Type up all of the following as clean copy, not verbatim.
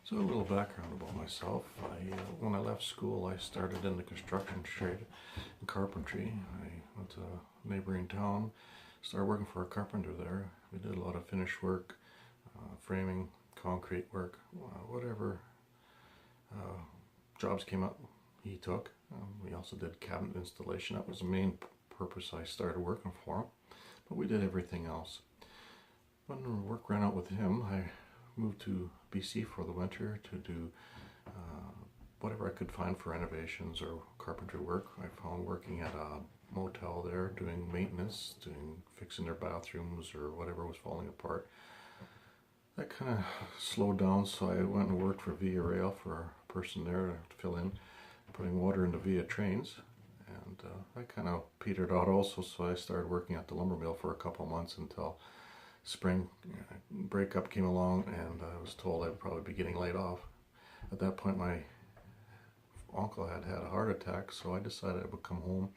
So a little background about myself. When I left school, I started in the construction trade and carpentry. I went to a neighboring town, started working for a carpenter there. We did a lot of finish work, framing, concrete work, whatever jobs came up, he took. We also did cabinet installation. That was the main purpose I started working for him. But we did everything else. When work ran out with him, I moved to BC for the winter to do whatever I could find for renovations or carpentry work. I found working at a motel there, doing maintenance, fixing their bathrooms or whatever was falling apart. That kind of slowed down, so I went and worked for Via Rail for a person there to fill in, putting water into Via trains. And that kind of petered out also, so I started working at the lumber mill for a couple months until spring breakup came along, and I was told I'd probably be getting laid off. At that point, my uncle had a heart attack, so I decided I would come home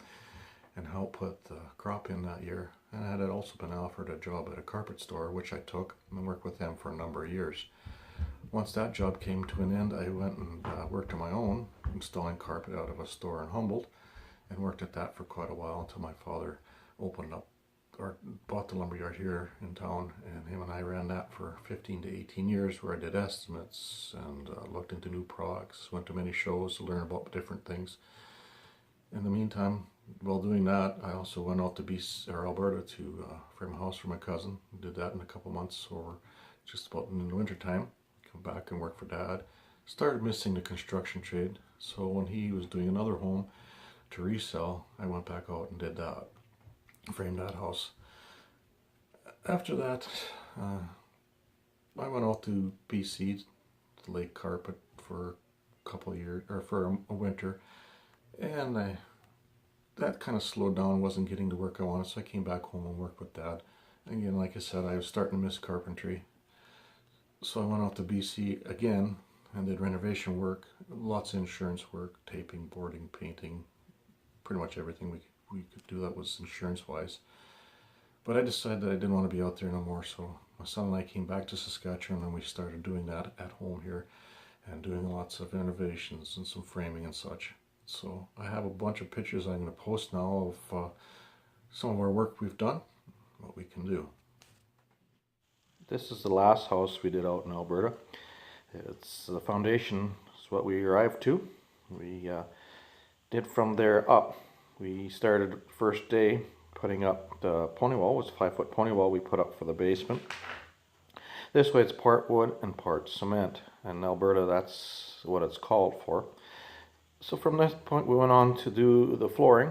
and help put the crop in that year. And I had also been offered a job at a carpet store, which I took and worked with them for a number of years. Once that job came to an end, I went and worked on my own, installing carpet out of a store in Humboldt, and worked at that for quite a while until my father opened up or bought the lumberyard here in town, and him and I ran that for 15 to 18 years, where I did estimates and looked into new products, went to many shows to learn about different things. In the meantime, while doing that, I also went out to Alberta to frame a house for my cousin. Did that in a couple months, or just about in the winter time. Come back and work for Dad. Started missing the construction trade, so when he was doing another home to resell, I went back out and did that. Framed that house. After that, I went out to BC to lay carpet for a couple of years, or for a winter, and that kind of slowed down. Wasn't getting the work I wanted, so I came back home and worked with Dad. Again, like I said, I was starting to miss carpentry, so I went out to BC again and did renovation work, lots of insurance work, taping, boarding, painting, pretty much everything we could do that was insurance-wise. But I decided that I didn't want to be out there no more, so my son and I came back to Saskatchewan, and we started doing that at home here and doing lots of renovations and some framing and such. So I have a bunch of pictures I'm going to post now of some of our work we've done, what we can do. This is the last house we did out in Alberta. It's the foundation is what we arrived to. We did from there up. We started first day putting up the pony wall. It was a 5-foot pony wall we put up for the basement. This way it's part wood and part cement. In Alberta, that's what it's called for. So from this point we went on to do the flooring,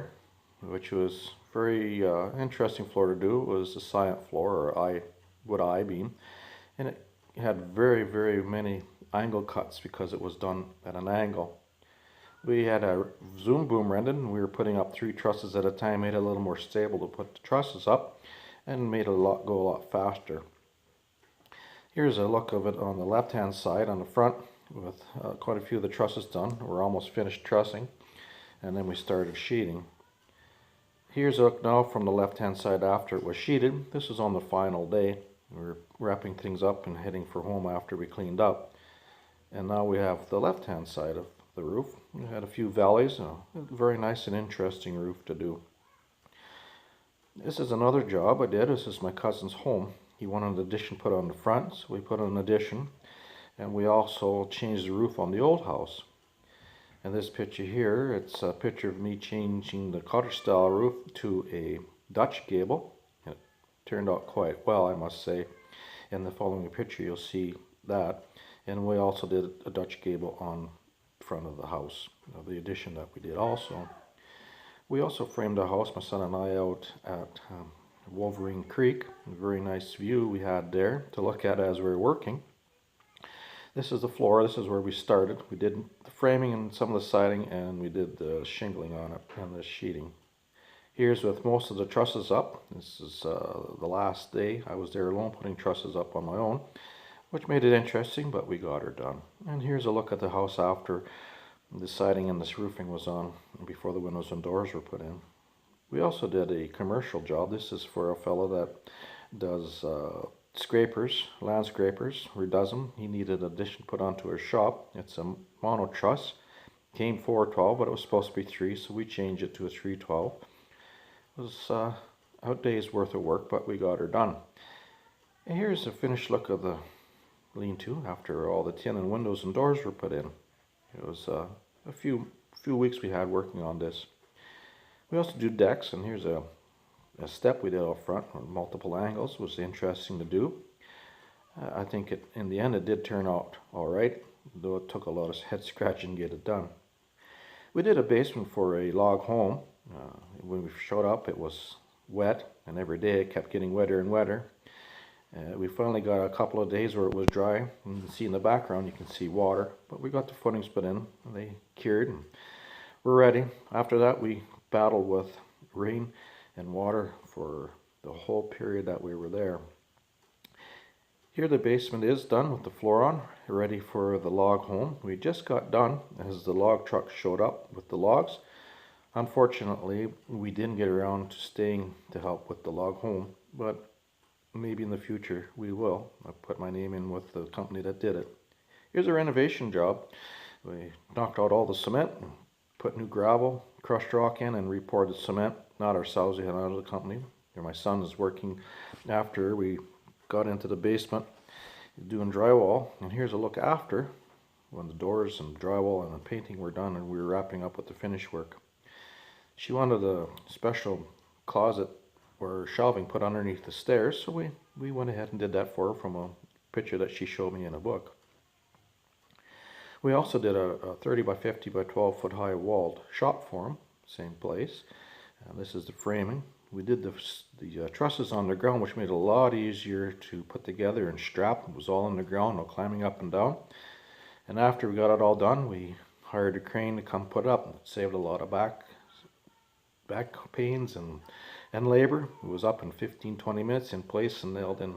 which was very interesting floor to do. It was a science floor, or wood I-beam, and it had very, very many angle cuts because it was done at an angle. We had a zoom boom rendered, and we were putting up 3 trusses at a time, made it a little more stable to put the trusses up, and made it go a lot faster. Here's a look of it on the left hand side on the front, with quite a few of the trusses done. We're almost finished trussing, and then we started sheeting. Here's a look now from the left hand side after it was sheeted. This is on the final day. We were wrapping things up and heading for home after we cleaned up. And now we have the left hand side of the roof. We had a few valleys, a very nice and interesting roof to do. This is another job I did. This is my cousin's home. He wanted an addition put on the front, so we put an addition, and we also changed the roof on the old house. And this picture here, it's a picture of me changing the cottage style roof to a Dutch gable. It turned out quite well, I must say. In the following picture you'll see that. And we also did a Dutch gable on front of the house, the addition that we did also. We also framed the house, my son and I, out at Wolverine Creek. A very nice view we had there to look at as we were working. This is the floor. This is where we started. We did the framing and some of the siding, and we did the shingling on it and the sheeting. Here's with most of the trusses up. This is the last day. I was there alone putting trusses up on my own, which made it interesting, but we got her done. And here's a look at the house after the siding and this roofing was on, before the windows and doors were put in. We also did a commercial job. This is for a fellow that does scrapers, land scrapers, redoes them. He needed an addition put onto his shop. It's a mono truss. Came 412, but it was supposed to be 3, so we changed it to a 312. It was a day's worth of work, but we got her done. And here's a finished look of the lean-to after all the tin and windows and doors were put in. It was a few weeks we had working on this. We also do decks, and here's a step we did up front on multiple angles. It was interesting to do. I think in the end it did turn out all right, though it took a lot of head scratching to get it done. We did a basement for a log home. When we showed up, it was wet, and every day it kept getting wetter and wetter. We finally got a couple of days where it was dry. You can see in the background, you can see water, but we got the footings put in, and they cured, and we're ready. After that, we battled with rain and water for the whole period that we were there. Here the basement is done with the floor on, ready for the log home. We just got done as the log truck showed up with the logs. Unfortunately, we didn't get around to staying to help with the log home, but maybe in the future we will. I put my name in with the company that did it. Here's a renovation job. We knocked out all the cement, put new gravel, crushed rock in, and repoured the cement. Not ourselves, we had another company. My son is working after we got into the basement doing drywall. And here's a look after when the doors and drywall and the painting were done and we were wrapping up with the finish work. She wanted a special closet or shelving put underneath the stairs, so we went ahead and did that for her from a picture that she showed me in a book. We also did a 30 by 50 by 12 foot high walled shop for him, same place. This is the framing. We did the trusses on the ground, which made it a lot easier to put together and strap. It was all on the ground, no climbing up and down. And after we got it all done, we hired a crane to come put it up. It saved a lot of back pains and labor. It was up in 15-20 minutes in place and nailed in.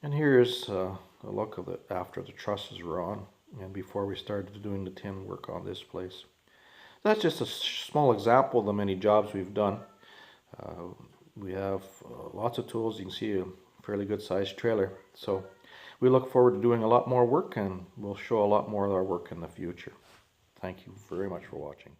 And here's a look of it after the trusses were on and before we started doing the tin work on this place. That's just a small example of the many jobs we've done. We have lots of tools. You can see a fairly good sized trailer. So we look forward to doing a lot more work, and we'll show a lot more of our work in the future. Thank you very much for watching.